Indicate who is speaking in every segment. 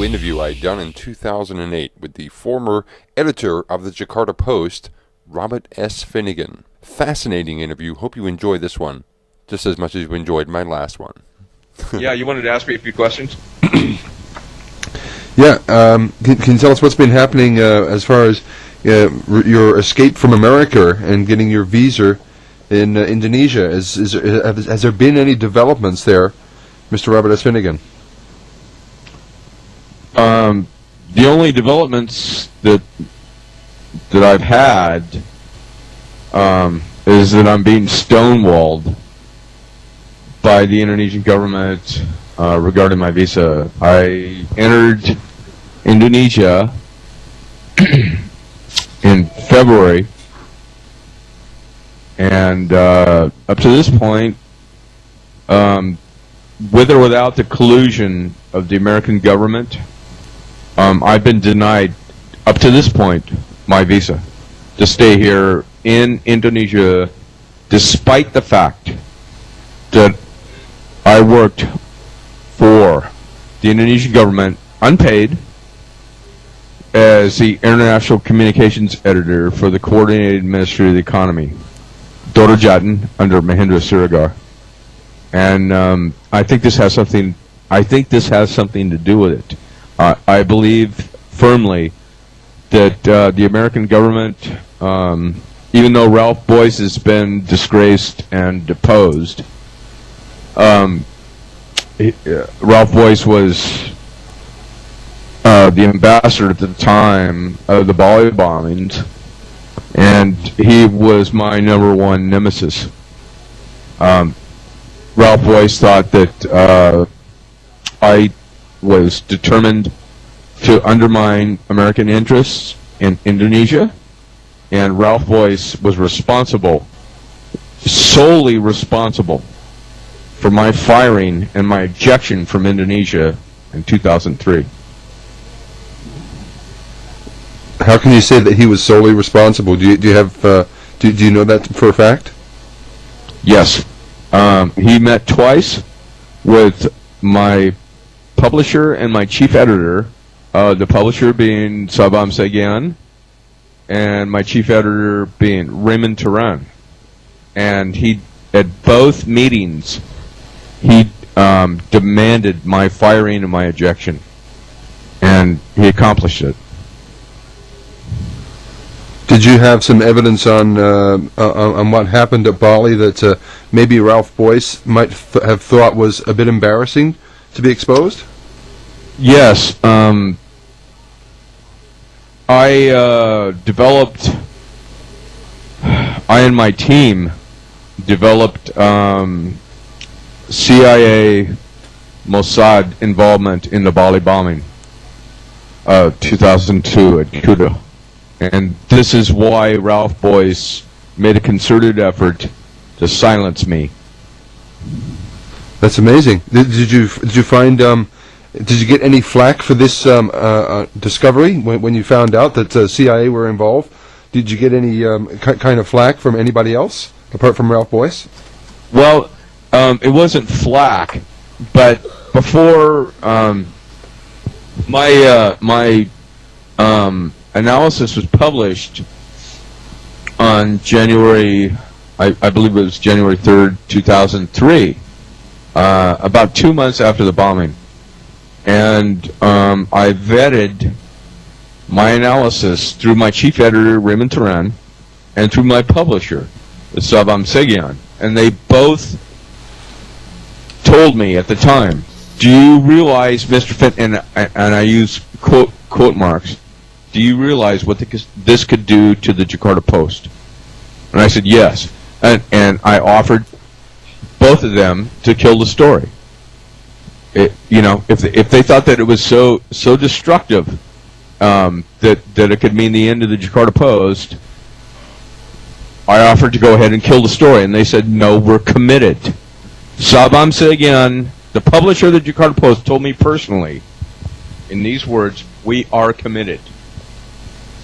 Speaker 1: interview I had done in 2008 with the former editor of the Jakarta Post, Robert S Finnegan. Fascinating interview. Hope you enjoy this one just as much as you enjoyed my last one.
Speaker 2: Yeah, you wanted to ask me a few questions?
Speaker 3: Yeah, can you tell us what's been happening as far as your escape from America and getting your visa in Indonesia? Has there been any developments there, Mr. Robert S. Finnegan?
Speaker 2: The only developments that I've had is that I'm being stonewalled by the Indonesian government regarding my visa. I entered Indonesia in February, and up to this point, with or without the collusion of the American government, I've been denied, up to this point, my visa to stay here in Indonesia, despite the fact that I worked for the Indonesian government, unpaid, as the international communications editor for the Coordinated Ministry of the Economy, Doro Jatun, under Mahendra Siregar. And I think this has something. I think this has something to do with it. I believe firmly that the American government, even though Ralph Boyce has been disgraced and deposed, Ralph Boyce was the ambassador at the time of the Bali bombings, and he was my #1 nemesis. Ralph Boyce thought that I was determined to undermine American interests in Indonesia, and Ralph Boyce was responsible, solely responsible, for my firing and my ejection from Indonesia in 2003.
Speaker 3: How can you say that he was solely responsible? Do you have do you know that for a fact?
Speaker 2: Yes, he met twice with my publisher and my chief editor. The publisher being Sabam Segian, and my chief editor being Raymond Turan. And he, at both meetings, he demanded my firing and my ejection, and he accomplished it.
Speaker 3: Did you have some evidence on what happened at Bali that maybe Ralph Boyce might have thought was a bit embarrassing to be exposed?
Speaker 2: Yes, I and my team developed CIA Mossad involvement in the Bali bombing of 2002 at Kuta. And this is why Ralph Boyce made a concerted effort to silence me.
Speaker 3: That's amazing. Did you find did you get any flack for this discovery when you found out that CIA were involved? Did you get any kind of flack from anybody else apart from Ralph Boyce?
Speaker 2: Well, it wasn't flack, but before my analysis was published on January, I believe it was January 3rd, 2003, about 2 months after the bombing. And I vetted my analysis through my chief editor, Raymond Turan, and through my publisher, Sabam Segian. And they both told me at the time, do you realize, Mr. Finn, and I use quote marks, do you realize what this could do to the Jakarta Post? And I said, yes. And I offered both of them to kill the story. You know, if they thought that it was so destructive that it could mean the end of the Jakarta Post, I offered to go ahead and kill the story, and they said, no, we're committed. Sabam Segian, the publisher of the Jakarta Post, told me personally, in these words, we are committed.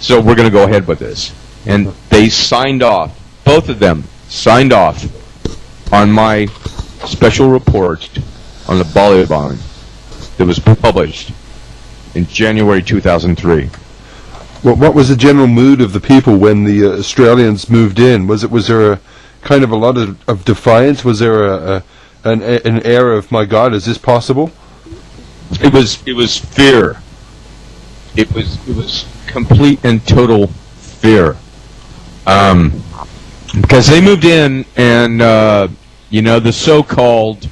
Speaker 2: So we're going to go ahead with this. And they signed off, both of them signed off on my special report on the Bali bombing that was published in January 2003.
Speaker 3: What was the general mood of the people when the Australians moved in? Was there a kind of a lot of defiance? Was there an air of, my God, is this possible?
Speaker 2: It was fear. It was complete and total fear. Because they moved in, and the so-called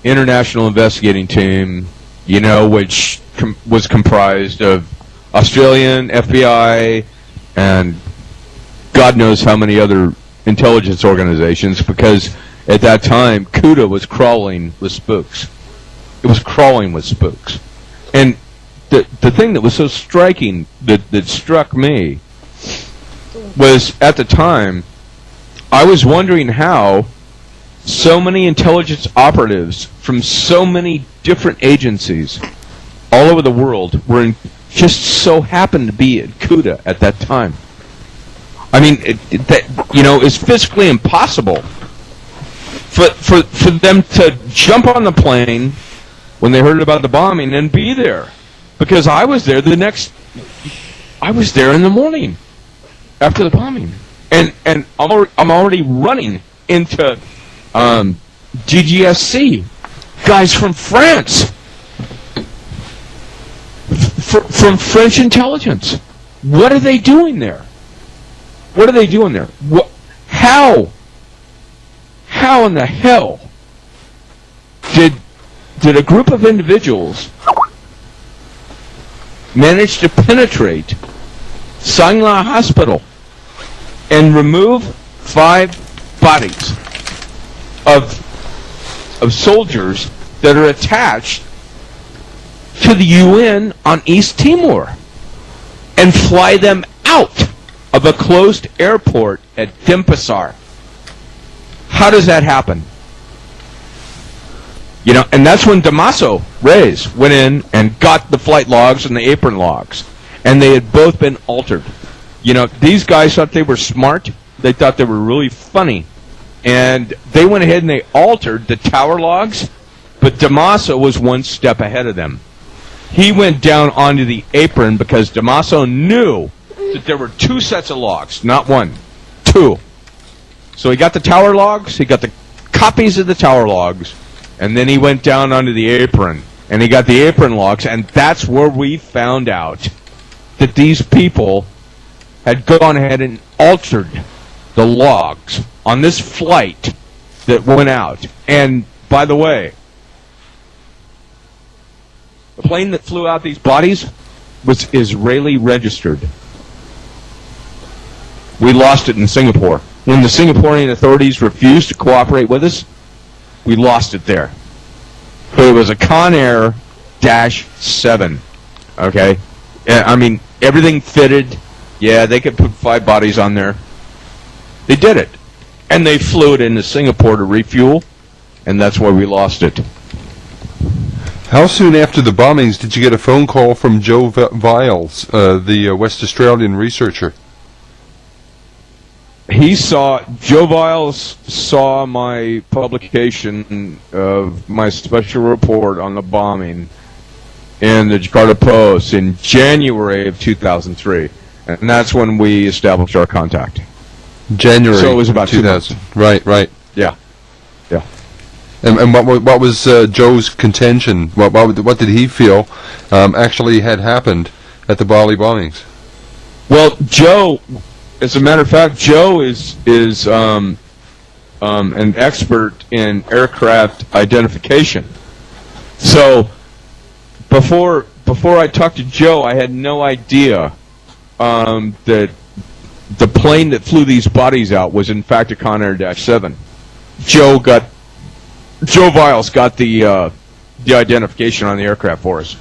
Speaker 2: International Investigating Team, which was comprised of Australian FBI and God knows how many other intelligence organizations, because at that time Kuta was crawling with spooks. It was crawling with spooks. And the thing that was so striking that struck me was, at the time, I was wondering how so many intelligence operatives from so many different agencies all over the world just so happened to be at Kuta at that time. I mean, it's physically impossible for them to jump on the plane when they heard about the bombing and be there, because I was there I was there in the morning after the bombing, and I'm already running into GGSC guys from France, from French intelligence. What are they doing there? What are they doing there? How in the hell did a group of individuals manage to penetrate Sangla Hospital and remove 5 bodies of soldiers that are attached to the UN on East Timor and fly them out of a closed airport at Denpasar? How does that happen? And that's when Damaso Reyes went in and got the flight logs and the apron logs, and they had both been altered. These guys thought they were smart. They thought they were really funny, and they went ahead and they altered the tower logs, but Damaso was one step ahead of them. He went down onto the apron because Damaso knew that there were 2 sets of logs, not 1, 2. So he got the tower logs, he got the copies of the tower logs, and then he went down onto the apron, and he got the apron logs, and that's where we found out that these people had gone ahead and altered the logs on this flight that went out. And, by the way, the plane that flew out these bodies was Israeli registered. We lost it in Singapore. When the Singaporean authorities refused to cooperate with us, we lost it there. But it was a Conair -7. Okay? I mean, everything fitted. Yeah, they could put 5 bodies on there. They did it. And they flew it into Singapore to refuel, and that's why we lost it.
Speaker 3: How soon after the bombings did you get a phone call from Joe Vialls, the West Australian researcher?
Speaker 2: Joe Vialls saw my publication of my special report on the bombing in the Jakarta Post in January of 2003. And that's when we established our contact.
Speaker 3: January.
Speaker 2: So it was about
Speaker 3: 2000. Right.
Speaker 2: Yeah.
Speaker 3: And what was Joe's contention? What did he feel actually had happened at the Bali bombings?
Speaker 2: Well, Joe, as a matter of fact, Joe is an expert in aircraft identification. So before I talked to Joe, I had no idea that the plane that flew these bodies out was in fact a Conair -7. Joe Vialls got the identification on the aircraft for us,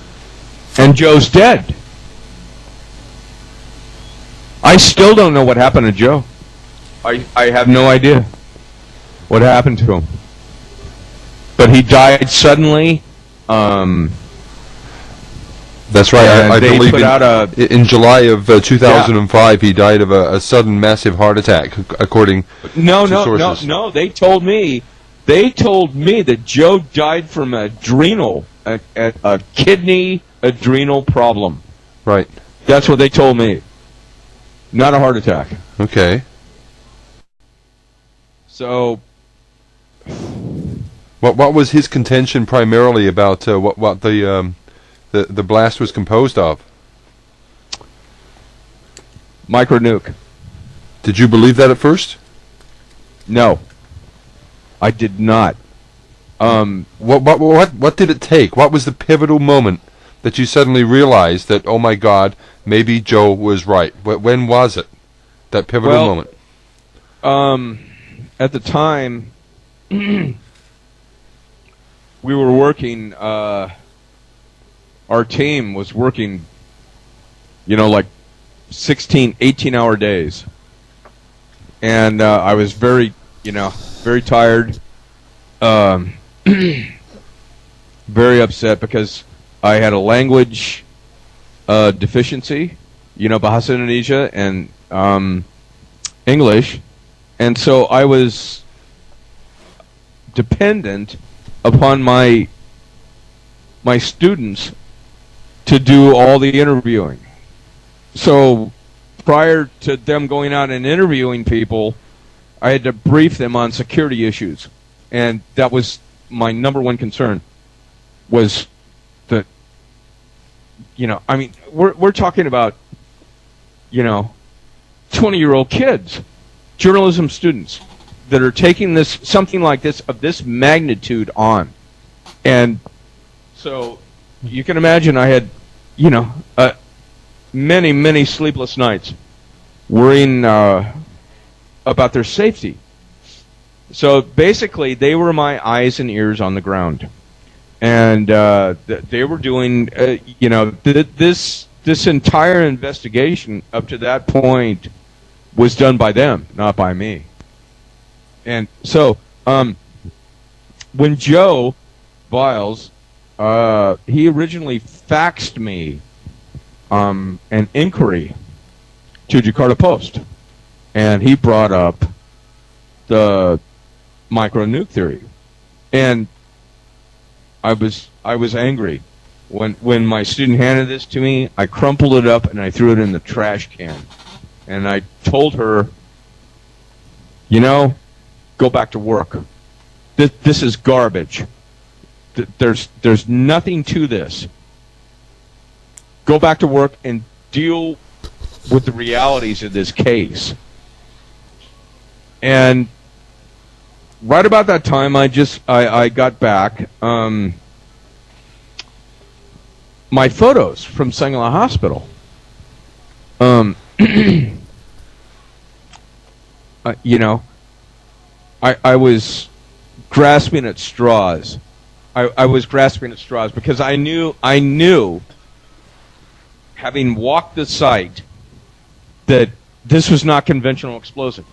Speaker 2: and Joe's dead. I still don't know what happened to Joe. I have no idea what happened to him. But he died suddenly.
Speaker 3: That's right. I believe in July of 2005, he died of a sudden massive heart attack, according to sources.
Speaker 2: No. They told me that Joe died from a kidney adrenal problem.
Speaker 3: Right.
Speaker 2: That's what they told me. Not a heart attack.
Speaker 3: Okay.
Speaker 2: So,
Speaker 3: what was his contention primarily about what the blast was composed of?
Speaker 2: Micronuke.
Speaker 3: Did you believe that at first?
Speaker 2: No, I did not.
Speaker 3: What did it take? What was the pivotal moment that you suddenly realized that, oh my God, maybe Joe was right? When was it? That pivotal moment.
Speaker 2: At the time, we were working. Our team was working. Like 16, 18-hour days, and I was very tired. Very upset because I had a language deficiency, Bahasa Indonesia and English, and so I was dependent upon my students to do all the interviewing. So prior to them going out and interviewing people, I had to brief them on security issues. And that was my number one concern, was that, we're talking about, 20-year-old kids, journalism students, that are taking this, something like this, of this magnitude on. And so you can imagine I had, many, many sleepless nights worrying about their safety. So basically, they were my eyes and ears on the ground, and they were doing, this entire investigation up to that point was done by them, not by me. And so, when Joe Vialls, he originally faxed me an inquiry to Jakarta Post, and he brought up the micronuke theory, and I was angry when my student handed this to me. I crumpled it up and I threw it in the trash can, and I told her, go back to work. This is garbage. There's nothing to this. Go back to work and deal with the realities of this case. And right about that time, I got back my photos from Sangla Hospital. I was grasping at straws. I was grasping at straws because I knew, having walked the site, that this was not conventional explosive.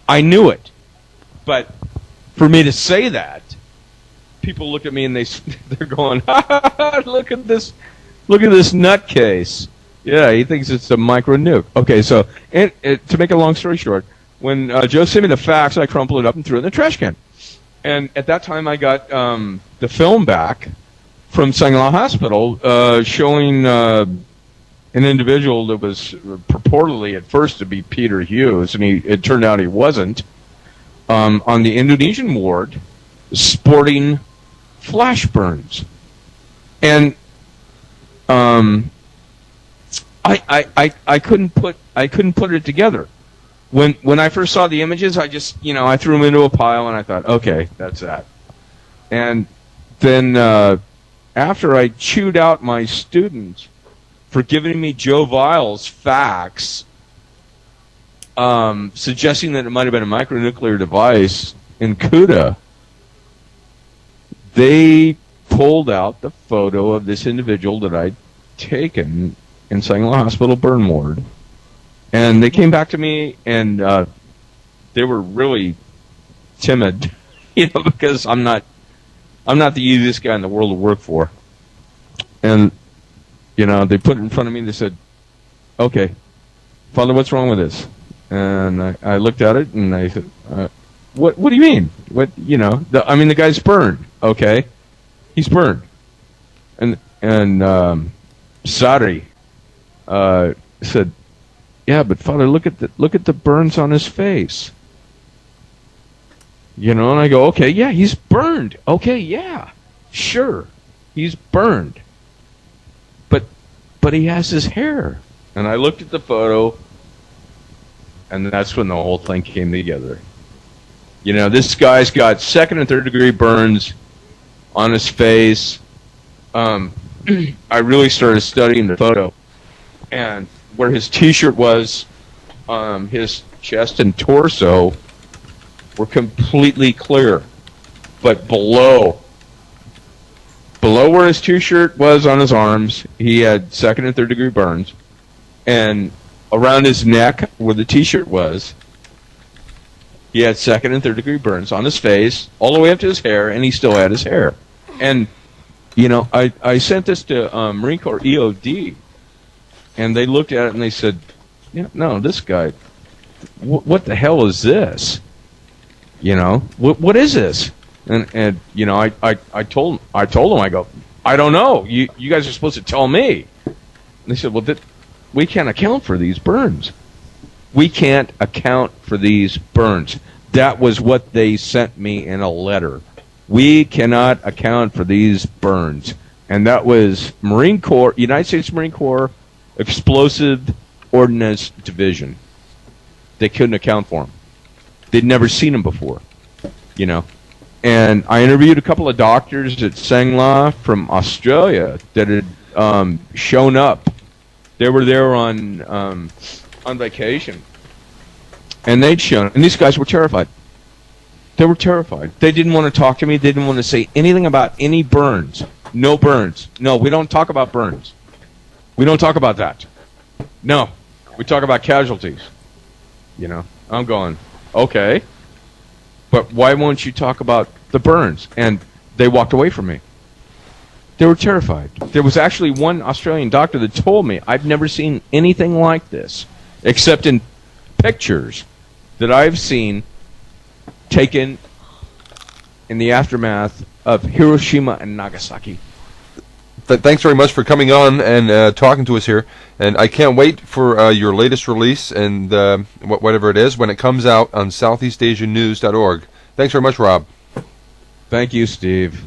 Speaker 2: I knew it. But for me to say that, people look at me and they're going, look at this nutcase. Yeah, he thinks it's a micronuke. Okay, so to make a long story short, when Joe sent me the fax, I crumpled it up and threw it in the trash can. And at that time, I got the film back from Sangla Hospital showing an individual that was purportedly at first to be Peter Hughes, and it turned out he wasn't, on the Indonesian ward, sporting flash burns. And I couldn't put it together. When I first saw the images, I just, I threw them into a pile and I thought, okay, that's that. And then after I chewed out my students for giving me Joe Vialls' fax, suggesting that it might have been a micronuclear device in Kuta, they pulled out the photo of this individual that I'd taken in Sangla Hospital burn ward. And they came back to me, and they were really timid, because I'm not the easiest guy in the world to work for. And, they put it in front of me and they said, okay, Father, what's wrong with this? And I looked at it and I said, what do you mean? What, the guy's burned. Okay, he's burned. And And Sari said, "Yeah, but Father, look at the burns on his face." You know, and I go, "Okay, yeah, he's burned. Okay, yeah, sure, he's burned. But he has his hair." And I looked at the photo, and that's when the whole thing came together. You know, this guy's got second and third degree burns on his face. I really started studying the photo, and where his T-shirt was, his chest and torso were completely clear, but below where his T-shirt was on his arms, he had second and third degree burns, and around his neck where the T-shirt was, he had second and third degree burns on his face, all the way up to his hair, and he still had his hair. And you know, I sent this to Marine Corps EOD, and they looked at it and they said, "Yeah, no, this guy, what the hell is this? You know, what is this?" And you know, I told them, I go, "I don't know. You guys are supposed to tell me." And they said, "Well, we can't account for these burns. We can't account for these burns." That was what they sent me in a letter. "We cannot account for these burns." And that was Marine Corps, United States Marine Corps Explosive Ordnance Division. They couldn't account for them. They'd never seen them before, you know. And I interviewed a couple of doctors at Sangla from Australia that had shown up. They were there on vacation, and they'd shown. And these guys were terrified. They were terrified. They didn't want to talk to me. They didn't want to say anything about any burns. No burns. No, we don't talk about burns. We don't talk about that. No, we talk about casualties. You know, I'm going, okay, but why won't you talk about the burns? And they walked away from me. They were terrified. There was actually one Australian doctor that told me, "I've never seen anything like this, except in pictures that I've seen taken in the aftermath of Hiroshima and Nagasaki."
Speaker 3: Thanks very much for coming on and talking to us here. And I can't wait for your latest release and whatever it is when it comes out on SoutheastAsiaNews.org. Thanks very much, Rob.
Speaker 2: Thank you, Steve.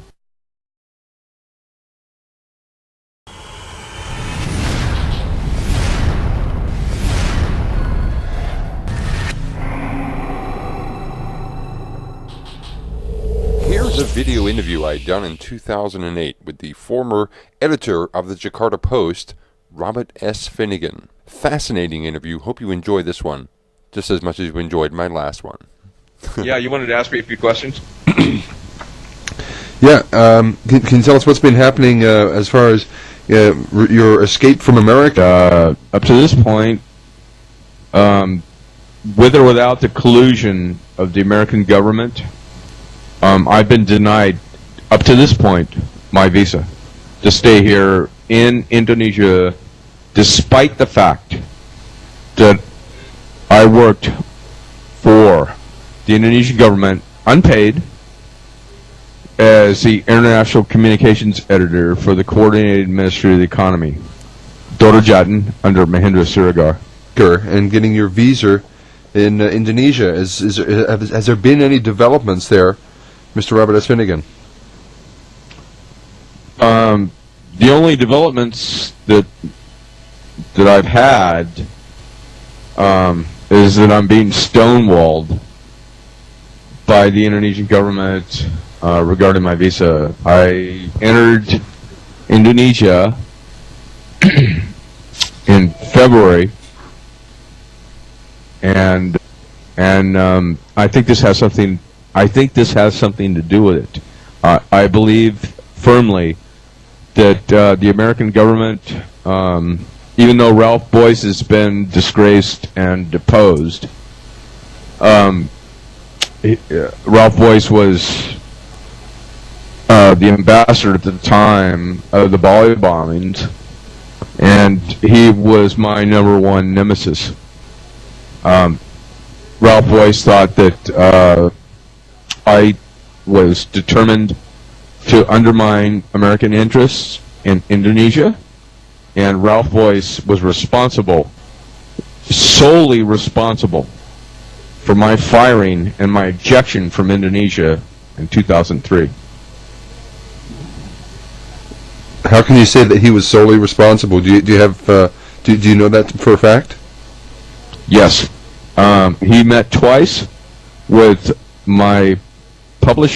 Speaker 1: Here's a video interview I had done in 2008 with the former editor of the Jakarta Post, Robert S Finnegan. Fascinating interview. Hope you enjoy this one just as much as you enjoyed my last one.
Speaker 2: Yeah, you wanted to ask me a few questions?
Speaker 3: Yeah, can you tell us what's been happening as far as your escape from America?
Speaker 2: Up to this point, with or without the collusion of the American government, I've been denied, up to this point, my visa to stay here in Indonesia, despite the fact that I worked for the Indonesian government, unpaid, as the international communications editor for the Coordinated Ministry of the Economy, Doro Jatun, under Mahendra Siregar.
Speaker 3: And getting your visa in Indonesia, has there been any developments there, Mr. Robert S. Finnegan?
Speaker 2: The only developments that I've had is that I'm being stonewalled by the Indonesian government regarding my visa. I entered Indonesia in February, and I think this has something. I think this has something to do with it. I believe firmly that the American government, even though Ralph Boyce has been disgraced and deposed, Ralph Boyce was the ambassador at the time of the Bali bombings, and he was my #1 nemesis. Ralph Boyce thought that I was determined to undermine American interests in Indonesia, and Ralph Boyce was responsible, solely responsible, for my firing and my ejection from Indonesia in 2003.
Speaker 3: How can you say that he was solely responsible? Do you have do you know that for a fact?
Speaker 2: Yes. He met twice with my publisher.